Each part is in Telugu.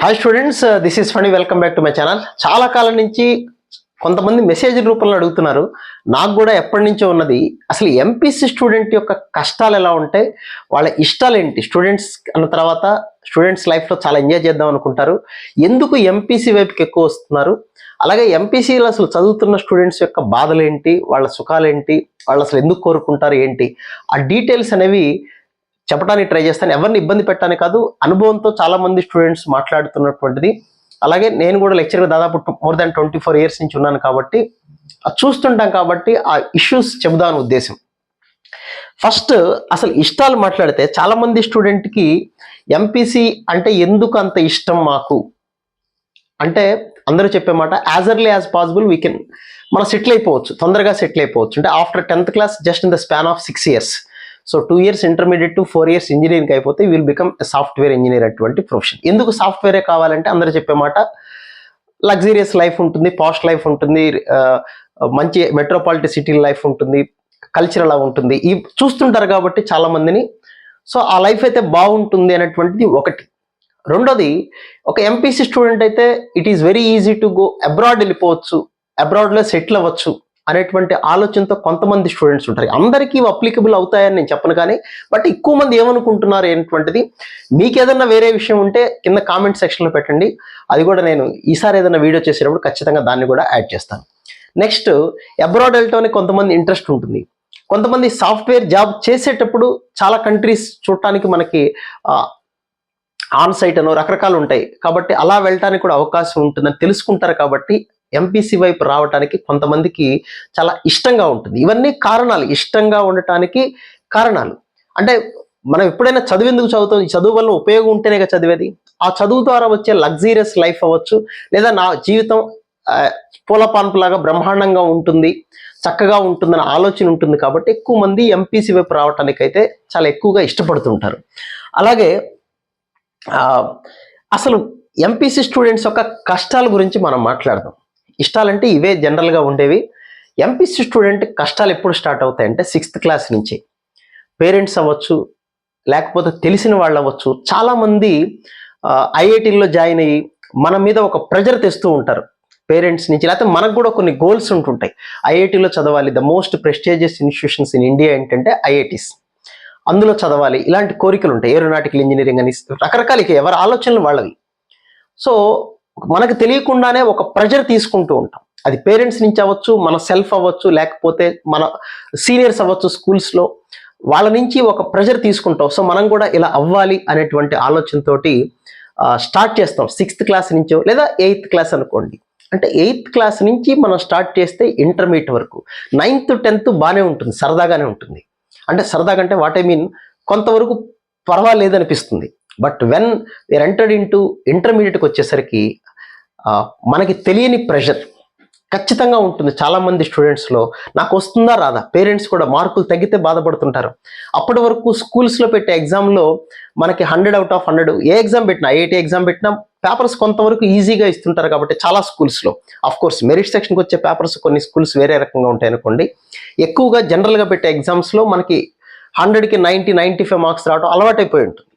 Hi students, this is Phani. Welcome back to my channel. చాలా కాలం నుంచి కొంతమంది మెసేజ్ రూపంలో అడుగుతున్నారు. నాకు కూడా ఎప్పటి నుంచో ఉన్నది, అసలు ఎంపీసీ స్టూడెంట్ యొక్క కష్టాలు ఎలా ఉంటాయి, వాళ్ళ ఇష్టాలు ఏంటి, స్టూడెంట్స్ అన్న తర్వాత స్టూడెంట్స్ లైఫ్లో చాలా ఎంజాయ్ చేద్దాం అనుకుంటారు, ఎందుకు ఎంపీసీ వైపుకి ఎక్కువ వస్తున్నారు, అలాగే ఎంపీసీలో అసలు చదువుతున్న స్టూడెంట్స్ యొక్క బాధలు ఏంటి, వాళ్ళ సుఖాలు ఏంటి, వాళ్ళు అసలు ఎందుకు కోరుకుంటారు ఏంటి, ఆ డీటెయిల్స్ అనేవి చెప్పడానికి ట్రై చేస్తాను. ఎవరిని ఇబ్బంది పెట్టడానికి కాదు, అనుభవంతో చాలా మంది స్టూడెంట్స్ మాట్లాడుతున్నటువంటిది. అలాగే నేను కూడా లెక్చర్గా దాదాపు మోర్ దాన్ 24 years నుంచి ఉన్నాను కాబట్టి చూస్తుంటాం, కాబట్టి ఆ ఇష్యూస్ చెబుదాని ఉద్దేశం. ఫస్ట్ అసలు ఇష్టాలు మాట్లాడితే చాలా మంది స్టూడెంట్కి ఎంపీసీ అంటే ఎందుకు అంత ఇష్టం మాకు అంటే, అందరూ చెప్పే మాట as early as possible we can, మనం సెటిల్ అయిపోవచ్చు, తొందరగా సెటిల్ అయిపోవచ్చు. అంటే after 10th class just in the span of 6 years. So 2 years intermediate to 4 years engineering అయిపోతే విల్ బికమ్ సాఫ్ట్వేర్ ఇంజనీర్ అటువంటి ప్రొఫెషన్. ఎందుకు సాఫ్ట్వేరే కావాలంటే అందరూ చెప్పే మాట లగ్జరియస్ లైఫ్ ఉంటుంది, పాస్ట్ లైఫ్ ఉంటుంది, మంచి మెట్రోపాలిటీ సిటీ లైఫ్ ఉంటుంది, కల్చర్ అలా ఉంటుంది, ఈ చూస్తుంటారు కాబట్టి చాలా మందిని. సో ఆ లైఫ్ అయితే బాగుంటుంది అనేటువంటిది ఒకటి. రెండోది, ఒక ఎంపీసీ స్టూడెంట్ అయితే it is very easy to go abroad, వెళ్ళిపోవచ్చు, అబ్రాడ్లో సెటిల్ అవ్వచ్చు అనేటువంటి ఆలోచనతో కొంతమంది స్టూడెంట్స్ ఉంటారు. అందరికీ అప్లికబుల్ అవుతాయని నేను చెప్పను, కానీ బట్ ఎక్కువ మంది ఏమనుకుంటున్నారు అనేటువంటిది. మీకు ఏదన్నా వేరే విషయం ఉంటే కింద కామెంట్ సెక్షన్లో పెట్టండి, అది కూడా నేను ఈసారి ఏదైనా వీడియో చేసేటప్పుడు ఖచ్చితంగా దాన్ని కూడా యాడ్ చేస్తాను. నెక్స్ట్, అబ్రాడ్ వెళ్ళటం కొంతమంది ఇంట్రెస్ట్ ఉంటుంది. కొంతమంది సాఫ్ట్వేర్ జాబ్ చేసేటప్పుడు చాలా కంట్రీస్ చూడటానికి మనకి ఆన్ సైట్ అనో రకరకాలు ఉంటాయి, కాబట్టి అలా వెళ్ళటానికి కూడా అవకాశం ఉంటుందని తెలుసుకుంటారు. కాబట్టి ఎంపీసీ వైపు రావడానికి కొంతమందికి చాలా ఇష్టంగా ఉంటుంది. ఇవన్నీ కారణాలు, ఇష్టంగా ఉండటానికి కారణాలు. అంటే మనం ఎప్పుడైనా చదువు ఎందుకు చదువుతాం, ఈ చదువు వల్ల ఉపయోగం ఉంటేనే కదా చదివేది. ఆ చదువు ద్వారా వచ్చే లగ్జీరియస్ లైఫ్ అవ్వచ్చు, లేదా నా జీవితం పూలపాన్పులాగా బ్రహ్మాండంగా ఉంటుంది, చక్కగా ఉంటుందన్న ఆలోచన ఉంటుంది. కాబట్టి ఎక్కువ మంది ఎంపీసీ వైపు రావటానికి అయితే చాలా ఎక్కువగా ఇష్టపడుతుంటారు. అలాగే అసలు ఎంపీసీ స్టూడెంట్స్ యొక్క కష్టాల గురించి మనం మాట్లాడదాం. ఇష్టాలంటే ఇవే జనరల్గా ఉండేవి. ఎంపీసీ స్టూడెంట్ కష్టాలు ఎప్పుడు స్టార్ట్ అవుతాయంటే 6th class నుంచి. పేరెంట్స్ అవ్వచ్చు, లేకపోతే తెలిసిన వాళ్ళు అవ్వచ్చు, చాలామంది ఐఐటీల్లో జాయిన్ అయ్యి మన మీద ఒక ప్రెజర్ తెస్తూ ఉంటారు పేరెంట్స్ నుంచి. లేకపోతే మనకు కూడా కొన్ని గోల్స్ ఉంటుంటాయి, ఐఐటీలో చదవాలి, the most prestigious institutions in India ఏంటంటే ఐఐటీస్, అందులో చదవాలి, ఇలాంటి కోరికలు ఉంటాయి. ఏరోనాటికల్ ఇంజనీరింగ్ అని రకరకాలకి ఎవరి ఆలోచనలు వాళ్ళవి. సో మనకు తెలియకుండానే ఒక ప్రెజర్ తీసుకుంటూ ఉంటాం. అది పేరెంట్స్ నుంచి అవ్వచ్చు, మన సెల్ఫ్ అవ్వచ్చు, లేకపోతే మన సీనియర్స్ అవ్వచ్చు స్కూల్స్లో, వాళ్ళ నుంచి ఒక ప్రెజర్ తీసుకుంటాం. సో మనం కూడా ఇలా అవ్వాలి అనేటువంటి ఆలోచనతోటి స్టార్ట్ చేస్తాం 6th class నుంచో, లేదా 8th class అనుకోండి. అంటే 8th class నుంచి మనం స్టార్ట్ చేస్తే ఇంటర్మీడియట్ వరకు, 9th 10th బాగానే ఉంటుంది, సరదాగానే ఉంటుంది. అంటే సరదాగా అంటే వాట్ ఐ మీన్, కొంతవరకు పర్వాలేదు అనిపిస్తుంది. But when we are entered into ఇంటర్మీడియట్కి వచ్చేసరికి మనకి తెలియని ప్రెషర్ ఖచ్చితంగా ఉంటుంది చాలామంది స్టూడెంట్స్లో. నాకు వస్తుందా రాదా, పేరెంట్స్ కూడా మార్కులు తగ్గితే బాధపడుతుంటారు. అప్పటి వరకు స్కూల్స్లో పెట్టే ఎగ్జామ్లో మనకి 100 out of 100, ఏ ఎగ్జామ్ పెట్టినా, ఐఐటీ ఎగ్జామ్ పెట్టినా పేపర్స్ కొంతవరకు ఈజీగా ఇస్తుంటారు. కాబట్టి చాలా స్కూల్స్లో ఆఫ్ కోర్స్ మెరిట్ సెక్షన్కి వచ్చే పేపర్స్ కొన్ని స్కూల్స్ వేరే రకంగా ఉంటాయి అనుకోండి. ఎక్కువగా జనరల్గా పెట్టే ఎగ్జామ్స్లో మనకి 100కి 90, 95 మార్క్స్ రావడం అలవాటైపోయి ఉంటుంది.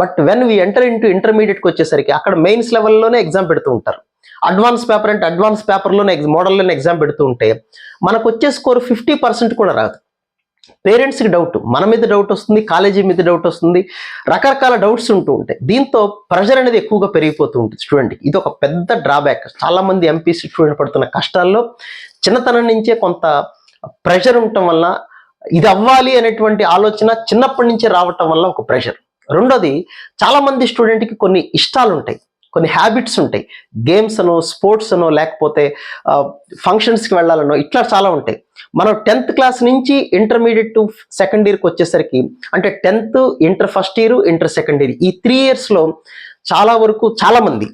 But when we enter into ఇంటర్మీడియట్కి వచ్చేసరికి అక్కడ మెయిన్స్ లెవెల్లోనే ఎగ్జామ్ పెడుతూ ఉంటారు. అడ్వాన్స్ పేపర్ అంటే అడ్వాన్స్ పేపర్లోనే మోడల్లోనే ఎగ్జామ్ పెడుతూ ఉంటే మనకు వచ్చే స్కోర్ 50% కూడా రాదు. పేరెంట్స్కి డౌట్, మన మీద డౌట్ వస్తుంది, కాలేజీ మీద డౌట్ వస్తుంది, రకరకాల డౌట్స్ ఉంటూ ఉంటాయి. దీంతో ప్రెషర్ అనేది ఎక్కువగా పెరిగిపోతూ ఉంటుంది స్టూడెంట్కి. ఇది ఒక పెద్ద డ్రాబ్యాక్. చాలామంది ఎంపీసీ స్టూడెంట్ పడుతున్న కష్టాల్లో చిన్నతనం నుంచే కొంత ప్రెషర్ ఉండటం వల్ల, ఇది అవ్వాలి అనేటువంటి ఆలోచన చిన్నప్పటి నుంచే రావటం వల్ల ఒక ప్రెషర్. రెండోది, చాలామంది స్టూడెంట్కి కొన్ని ఇష్టాలు ఉంటాయి, కొన్ని హ్యాబిట్స్ ఉంటాయి, గేమ్స్ అనో, స్పోర్ట్స్ అనో, లేకపోతే ఫంక్షన్స్కి వెళ్ళాలనో, ఇట్లా చాలా ఉంటాయి. మనం 10th class నుంచి ఇంటర్మీడియట్ టు 2nd yearకి వచ్చేసరికి, అంటే 10th, inter 1st year, inter 2nd year, ఈ 3 yearsలో చాలా వరకు చాలామంది,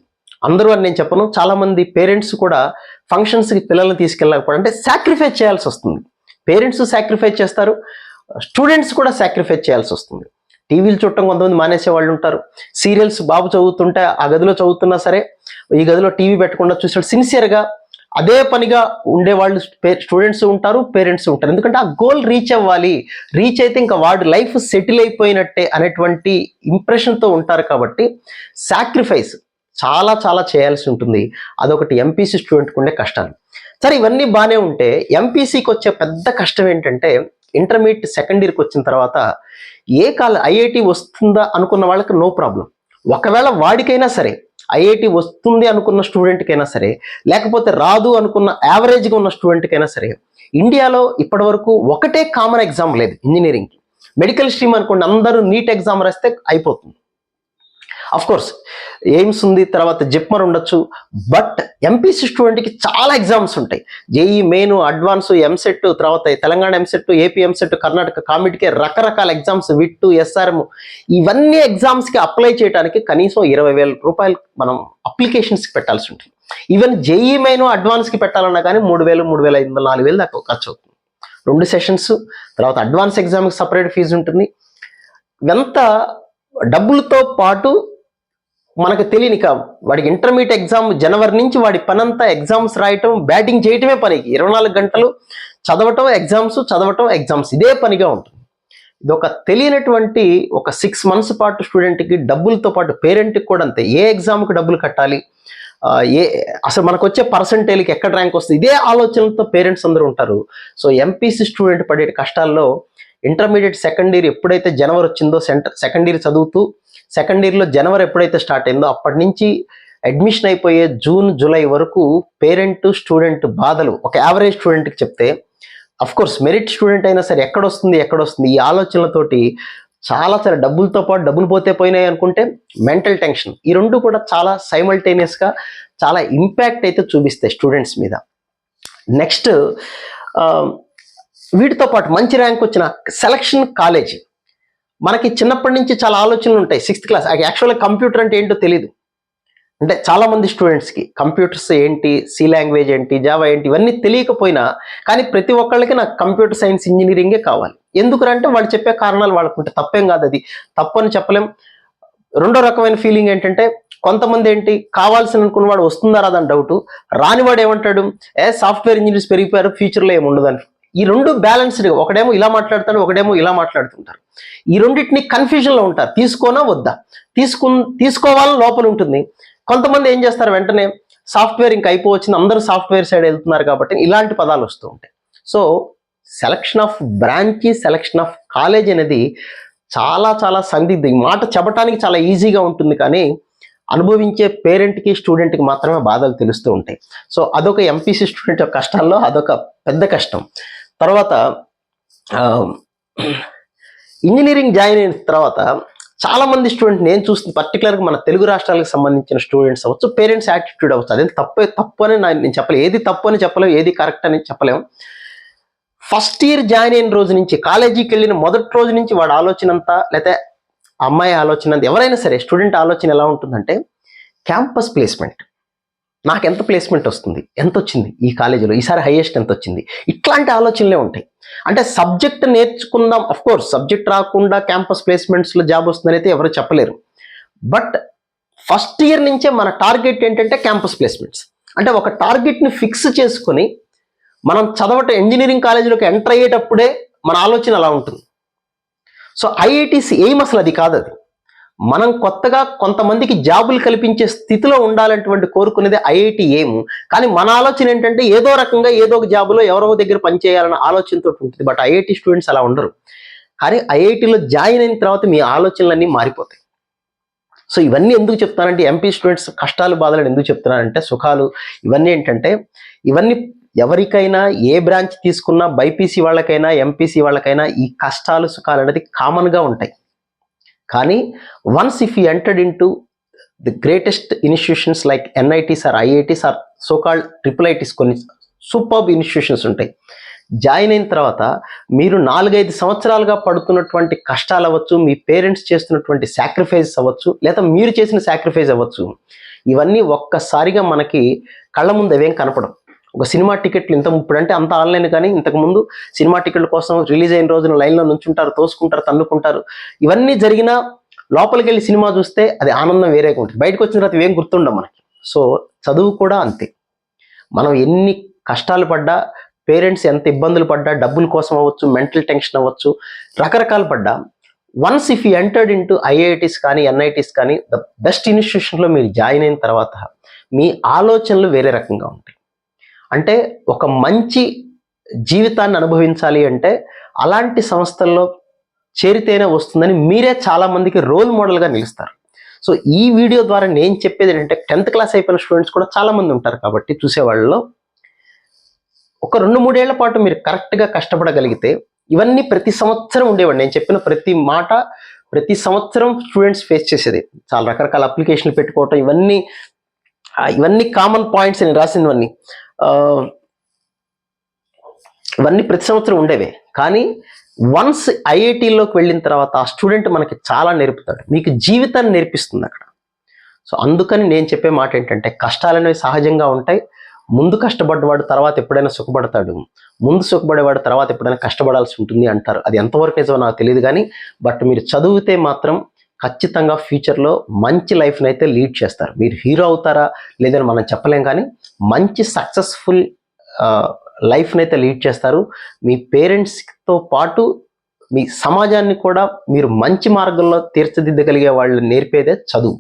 అందరూ అని నేను చెప్పను, చాలామంది పేరెంట్స్ కూడా ఫంక్షన్స్కి పిల్లల్ని తీసుకెళ్ళకపోవడం అంటే సాక్రిఫైస్ చేయాల్సి వస్తుంది. పేరెంట్స్ సాక్రిఫైస్ చేస్తారు, స్టూడెంట్స్ కూడా సాక్రిఫైస్ చేయాల్సి వస్తుంది. టీవీలు చూడటం కొంతమంది మానేసే వాళ్ళు ఉంటారు. సీరియల్స్ బాబు చదువుతుంటే ఆ గదిలో చదువుతున్నా సరే ఈ గదిలో టీవీ పెట్టకుండా చూసాడు సిన్సియర్గా అదే పనిగా ఉండేవాళ్ళు స్టూడెంట్స్ ఉంటారు, పేరెంట్స్ ఉంటారు. ఎందుకంటే ఆ గోల్ రీచ్ అవ్వాలి, రీచ్ అయితే ఇంకా వాడి లైఫ్ సెటిల్ అయిపోయినట్టే అనేటువంటి ఇంప్రెషన్తో ఉంటారు. కాబట్టి సాక్రిఫైస్, చాలా చాలా చేయాల్సి ఉంటుంది. అదొకటి ఎంపీసీ స్టూడెంట్కి ఉండే కష్టాలు. సరే, ఇవన్నీ బాగానే ఉంటే ఎంపీసీకి వచ్చే పెద్ద కష్టం ఏంటంటే ఇంటర్మీడియట్ సెకండ్ ఇయర్కి వచ్చిన తర్వాత ఐఐటి వస్తుందా అనుకున్న వాళ్ళకి నో ప్రాబ్లం. ఒకవేళ వాడికైనా సరే ఐఐటి వస్తుంది అనుకున్న స్టూడెంట్కైనా సరే, లేకపోతే రాదు అనుకున్న యావరేజ్గా ఉన్న స్టూడెంట్కైనా సరే, ఇండియాలో ఇప్పటి వరకు ఒకటే కామన్ ఎగ్జామ్ లేదు ఇంజనీరింగ్కి. మెడికల్ స్ట్రీమ్ అనుకోండి, అందరూ నీట్ ఎగ్జామ్ రాస్తే అయిపోతుంది. అఫ్ కోర్స్ ఎయిమ్స్ ఉంది, తర్వాత జిప్మర్ ఉండొచ్చు, బట్ ఎంపీసీ స్టూడెంట్కి చాలా ఎగ్జామ్స్ ఉంటాయి. జేఈ మెయిన్, అడ్వాన్స్, ఎంసెట్, తర్వాత తెలంగాణ ఎంసెట్, ఏపీ ఎంసెట్, కర్ణాటక కామిడ్కే రకరకాల ఎగ్జామ్స్, విట్, ఎస్ఆర్ఎం, ఇవన్నీ ఎగ్జామ్స్కి అప్లై చేయడానికి కనీసం 20,000 రూపాయలు మనం అప్లికేషన్స్కి పెట్టాల్సి ఉంటుంది. ఈవెన్ జేఈ మెయిన్, అడ్వాన్స్కి పెట్టాలన్నా కానీ 3,000, 3,500, 4,000 దాకా ఖర్చు అవుతుంది. 2 సెషన్స్, తర్వాత అడ్వాన్స్ ఎగ్జామ్కి సపరేట్ ఫీజు ఉంటుంది. ఇదంతా డబ్బులతో పాటు మనకు తెలియని వాడికి ఇంటర్మీడియట్ ఎగ్జామ్ జనవరి నుంచి వాడి పనంతా ఎగ్జామ్స్ రాయటం, బ్యాటింగ్ చేయటమే పనికి. 24 గంటలు చదవటం, ఎగ్జామ్స్ ఇదే పనిగా ఉంటుంది. ఇది ఒక తెలియనటువంటి ఒక 6 months పాటు స్టూడెంట్కి డబ్బులతో పాటు పేరెంట్కి కూడా అంతే. ఏ ఎగ్జామ్కి డబ్బులు కట్టాలి, అసలు మనకు వచ్చే పర్సంటేజ్కి ఎక్కడ ర్యాంక్ వస్తుంది, ఇదే ఆలోచనలతో పేరెంట్స్ అందరూ ఉంటారు. సో ఎంపీసీ స్టూడెంట్ పడే కష్టాల్లో ఇంటర్మీడియట్ సెకండ్ ఇయర్ ఎప్పుడైతే జనవరి వచ్చిందో, సెకండ్ ఇయర్ చదువుతూ సెకండ్ ఇయర్లో జనవరి ఎప్పుడైతే స్టార్ట్ అయిందో అప్పటి నుంచి అడ్మిషన్ అయిపోయే జూన్, జూలై వరకు పేరెంట్ స్టూడెంట్ బాధలు ఒక యావరేజ్ స్టూడెంట్కి చెప్తే, అఫ్ కోర్స్ మెరిట్ స్టూడెంట్ అయినా సరే ఎక్కడొస్తుంది ఈ ఆలోచనలతోటి చాలా చాలా డబ్బులతో పాటు డబ్బులు పోతే పోయినాయి అనుకుంటే మెంటల్ టెన్షన్, ఈ రెండు కూడా చాలా సైమల్టేనియస్గా చాలా ఇంపాక్ట్ అయితే చూపిస్తాయి స్టూడెంట్స్ మీద. నెక్స్ట్, వీటితో పాటు మంచి ర్యాంక్ వచ్చిన సెలక్షన్ కాలేజీ. మనకి చిన్నప్పటి నుంచి చాలా ఆలోచనలు ఉంటాయి. 6th క్లాస్ యాక్చువల్గా కంప్యూటర్ అంటే ఏంటో తెలియదు. అంటే చాలా మంది స్టూడెంట్స్కి కంప్యూటర్స్ ఏంటి, సి లాంగ్వేజ్ ఏంటి, జావా ఏంటి, ఇవన్నీ తెలియకపోయినా కానీ ప్రతి ఒక్కళ్ళకి నాకు కంప్యూటర్ సైన్స్ ఇంజనీరింగే కావాలి. ఎందుకంటే వాళ్ళు చెప్పే కారణాలు వాళ్ళకుంటే తప్పేం కాదు, అది తప్పు అని చెప్పలేం. రెండో రకమైన ఫీలింగ్ ఏంటంటే కొంతమంది ఏంటి కావాల్సిన అనుకున్న వాడు వస్తుందా రాదని డౌట్, రానివాడు ఏమంటాడు, సాఫ్ట్వేర్ ఇంజనీర్స్ పెరిగిపోయారు, ఫ్యూచర్లో ఏముండదని. ఈ రెండు బ్యాలెన్స్డ్గా, ఒకడేమో ఇలా మాట్లాడతాడు, ఒకడేమో ఇలా మాట్లాడుతుంటారు. ఈ రెండింటిని కన్ఫ్యూజన్లో ఉంటారు, తీసుకోనా వద్దా, తీసుకోవాలని లోపల ఉంటుంది. కొంతమంది ఏం చేస్తారు, వెంటనే సాఫ్ట్వేర్ ఇంకా అయిపోవచ్చింది, అందరూ సాఫ్ట్వేర్ సైడ్ వెళ్తున్నారు కాబట్టి ఇలాంటి పదాలు వస్తూ ఉంటాయి. So selection of branch, selection of college అనేది చాలా చాలా సందిగ్ధం. ఈ మాట చెప్పడానికి చాలా ఈజీగా ఉంటుంది, కానీ అనుభవించే పేరెంట్కి స్టూడెంట్కి మాత్రమే బాధలు తెలుస్తూ ఉంటాయి. సో అదొక ఎంపీసీ స్టూడెంట్ యొక్క కష్టాల్లో అదొక పెద్ద కష్టం. తర్వాత ఇంజనీరింగ్ జాయిన్ అయిన తర్వాత చాలా మంది స్టూడెంట్ నేను చూస్తుంది, పర్టికులర్గా మన తెలుగు రాష్ట్రాలకు సంబంధించిన స్టూడెంట్స్ అవ్వచ్చు, పేరెంట్స్ యాటిట్యూడ్ అవ్వచ్చు. అదే తప్పు అని నేను చెప్పలేము, ఏది తప్పు అని చెప్పలేము, ఏది కరెక్ట్ అని చెప్పలేము. ఫస్ట్ ఇయర్ జాయిన్ అయిన రోజు నుంచి, కాలేజీకి వెళ్ళిన మొదటి రోజు నుంచి వాడు ఆలోచన అంతా, లేకపోతే అమ్మాయి ఆలోచన అంతా, ఎవరైనా సరే స్టూడెంట్ ఆలోచన ఎలా ఉంటుందంటే క్యాంపస్ ప్లేస్మెంట్, నాకు ఎంత ప్లేస్మెంట్ వస్తుంది, ఎంత వచ్చింది ఈ కాలేజీలో, ఈసారి హైయెస్ట్ ఎంత వచ్చింది, ఇట్లాంటి ఆలోచనలే ఉంటాయి. అంటే సబ్జెక్ట్ నేర్చుకుందాం, అఫ్ కోర్స్ సబ్జెక్ట్ రాకుండా క్యాంపస్ ప్లేస్మెంట్స్లో జాబ్ వస్తుందని అయితే ఎవరు చెప్పలేరు. బట్ ఫస్ట్ ఇయర్ నుంచే మన టార్గెట్ ఏంటంటే క్యాంపస్ ప్లేస్మెంట్స్. అంటే ఒక టార్గెట్ని ఫిక్స్ చేసుకొని మనం చదవటం, ఇంజనీరింగ్ కాలేజీలోకి ఎంటర్ అయ్యేటప్పుడే మన ఆలోచన అలా ఉంటుంది. సో ఐఐటీస్ ఎయిమ్ అసలు అది కాదు. అది మనం కొత్తగా కొంతమందికి జాబులు కల్పించే స్థితిలో ఉండాలనేటువంటి కోరుకునేది ఐఐటి ఎయిమ్. కానీ మన ఆలోచన ఏంటంటే ఏదో రకంగా ఏదో ఒక జాబులో ఎవరో దగ్గర పనిచేయాలన్న ఆలోచనతో ఉంటుంది. బట్ ఐఐటి స్టూడెంట్స్ అలా ఉండరు. కానీ ఐఐటిలో జాయిన్ అయిన తర్వాత మీ ఆలోచనలన్నీ మారిపోతాయి. సో ఇవన్నీ ఎందుకు చెప్తానంటే, ఎంపీ స్టూడెంట్స్ కష్టాలు బాధలు ఎందుకు చెప్తున్నానంటే, సుఖాలు ఇవన్నీ ఏంటంటే, ఇవన్నీ ఎవరికైనా ఏ బ్రాంచ్ తీసుకున్నా, బైపీసీ వాళ్ళకైనా ఎంపీసీ వాళ్ళకైనా ఈ కష్టాలు సుఖాలు అనేది కామన్గా ఉంటాయి. కానీ once if you entered in to the greatest institutions like NITs or IITs or so called triple ITs, కొన్ని సూపర్బ్ ఇన్స్టిట్యూషన్స్ ఉంటాయి. జాయిన్ అయిన తర్వాత మీరు 4-5 సంవత్సరాలుగా పడుతున్నటువంటి కష్టాలు అవ్వచ్చు, మీ పేరెంట్స్ చేస్తున్నటువంటి సాక్రిఫైస్ అవ్వచ్చు, లేదా మీరు చేసిన సాక్రిఫైస్ అవ్వచ్చు, ఇవన్నీ ఒక్కసారిగా మనకి కళ్ళ ముందు అవేం కనపడం. ఒక సినిమా టికెట్లు ఇప్పుడంటే అంత ఆన్లైన్, కానీ ఇంతకుముందు సినిమా టికెట్ల కోసం రిలీజ్ అయిన రోజున లైన్లో నుంచుంటారు, తోసుకుంటారు, తన్నుకుంటారు. ఇవన్నీ జరిగినా లోపలికి వెళ్ళి సినిమా చూస్తే అది ఆనందం వేరేగా ఉంటుంది. బయటకు వచ్చిన తర్వాత ఇవేం గుర్తుండవు మనకి. సో చదువు కూడా అంతే. మనం ఎన్ని కష్టాలు పడ్డా, పేరెంట్స్ ఎంత ఇబ్బందులు పడ్డా, డబ్బుల కోసం అవ్వచ్చు, మెంటల్ టెన్షన్ అవ్వచ్చు, రకరకాలు పడ్డా, once if you entered into IITs కానీ ఎన్ఐటీస్ కానీ ద బెస్ట్ ఇన్స్టిట్యూషన్లో మీరు జాయిన్ అయిన తర్వాత మీ ఆలోచనలు వేరే రకంగా ఉంటాయి. అంటే ఒక మంచి జీవితాన్ని అనుభవించాలి అంటే అలాంటి సంస్థల్లో చేరితేనే వస్తుందని మీరే చాలామందికి రోల్ మోడల్గా నిలుస్తారు. సో ఈ వీడియో ద్వారా నేను చెప్పేది ఏంటంటే 10th క్లాస్ అయిపోయిన స్టూడెంట్స్ కూడా చాలామంది ఉంటారు కాబట్టి చూసేవాళ్ళలో ఒక 2-3 ఏళ్ల పాటు మీరు కరెక్ట్గా కష్టపడగలిగితే ఇవన్నీ ప్రతి సంవత్సరం ఉండేవాడు. నేను చెప్పిన ప్రతి మాట ప్రతి సంవత్సరం స్టూడెంట్స్ ఫేస్ చేసేది. చాలా రకరకాల అప్లికేషన్లు పెట్టుకోవటం, ఇవన్నీ కామన్ పాయింట్స్ నేను రాసినవన్నీ ఇవన్నీ ప్రతి సంవత్సరం ఉండేవే. కానీ వన్స్ ఐఐటీలోకి వెళ్ళిన తర్వాత ఆ స్టూడెంట్ మనకి చాలా నేర్పుతాడు, మీకు జీవితాన్ని నేర్పిస్తుంది అక్కడ. సో అందుకని నేను చెప్పే మాట ఏంటంటే కష్టాలు అనేవి సహజంగా ఉంటాయి. ముందు కష్టపడ్డవాడు తర్వాత ఎప్పుడైనా సుఖపడతాడు, ముందు సుఖపడేవాడు తర్వాత ఎప్పుడైనా కష్టపడాల్సి ఉంటుంది అంటారు. అది ఎంతవరకు నిజమో నాకు తెలియదు కానీ బట్ మీరు చదివితే మాత్రం ఖచ్చితంగా ఫ్యూచర్లో మంచి లైఫ్ని అయితే లీడ్ చేస్తారు. మీరు హీరో అవుతారా లేదని మనం చెప్పలేం కానీ మంచి సక్సెస్ఫుల్ లైఫ్ని అయితే లీడ్ చేస్తారు. మీ పేరెంట్స్తో పాటు మీ సమాజాన్ని కూడా మీరు మంచి మార్గంలో తీర్చిదిద్దగలిగే వాళ్ళు నేర్పేదే చదువు.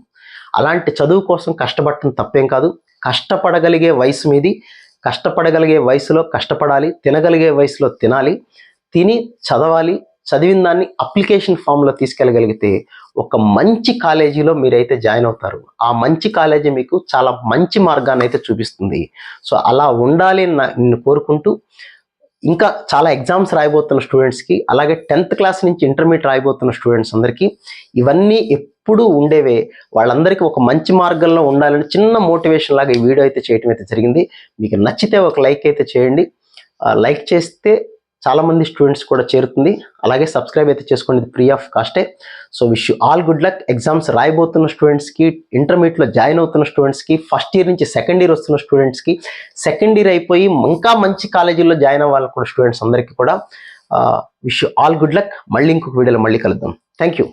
అలాంటి చదువు కోసం కష్టపడటం తప్పేం కాదు. కష్టపడగలిగే వయసు మీది, కష్టపడగలిగే వయసులో కష్టపడాలి, తినగలిగే వయసులో తినాలి, తిని చదవాలి. చదివిన దాన్ని అప్లికేషన్ ఫామ్లో తీసుకెళ్ళగలిగితే ఒక మంచి కాలేజీలో మీరైతే జాయిన్ అవుతారు. ఆ మంచి కాలేజీ మీకు చాలా మంచి మార్గాన్ని అయితే చూపిస్తుంది. సో అలా ఉండాలి నేను కోరుకుంటూ ఇంకా చాలా ఎగ్జామ్స్ రాయబోతున్న స్టూడెంట్స్కి, అలాగే 10th క్లాస్ నుంచి ఇంటర్మీడియట్ రాయబోతున్న స్టూడెంట్స్ అందరికీ ఇవన్నీ ఎప్పుడూ ఉండేవే. వాళ్ళందరికీ ఒక మంచి మార్గంలో ఉండాలని చిన్న మోటివేషన్ లాగా ఈ వీడియో అయితే చేయడం అయితే జరిగింది. మీకు నచ్చితే ఒక లైక్ అయితే చేయండి. లైక్ చేస్తే చాలామంది స్టూడెంట్స్ కూడా చేరుతుంది. అలాగే సబ్స్క్రైబ్ అయితే చేసుకోండి, ఫ్రీ ఆఫ్ కాస్టే. So wish you all good luck. Exams రాయబోతున్న స్టూడెంట్స్కి, ఇంటర్మీడియట్లో జాయిన్ అవుతున్న స్టూడెంట్స్కి, ఫస్ట్ ఇయర్ నుంచి సెకండ్ ఇయర్ వస్తున్న స్టూడెంట్స్కి, సెకండ్ ఇయర్ అయిపోయి ఇంకా మంచి కాలేజీల్లో జాయిన్ అవ్వాలి కూడా స్టూడెంట్స్ అందరికీ కూడా wish you all good luck. మళ్ళీ ఇంకొక వీడియోలో మళ్ళీ కలుద్దాం. Thank you.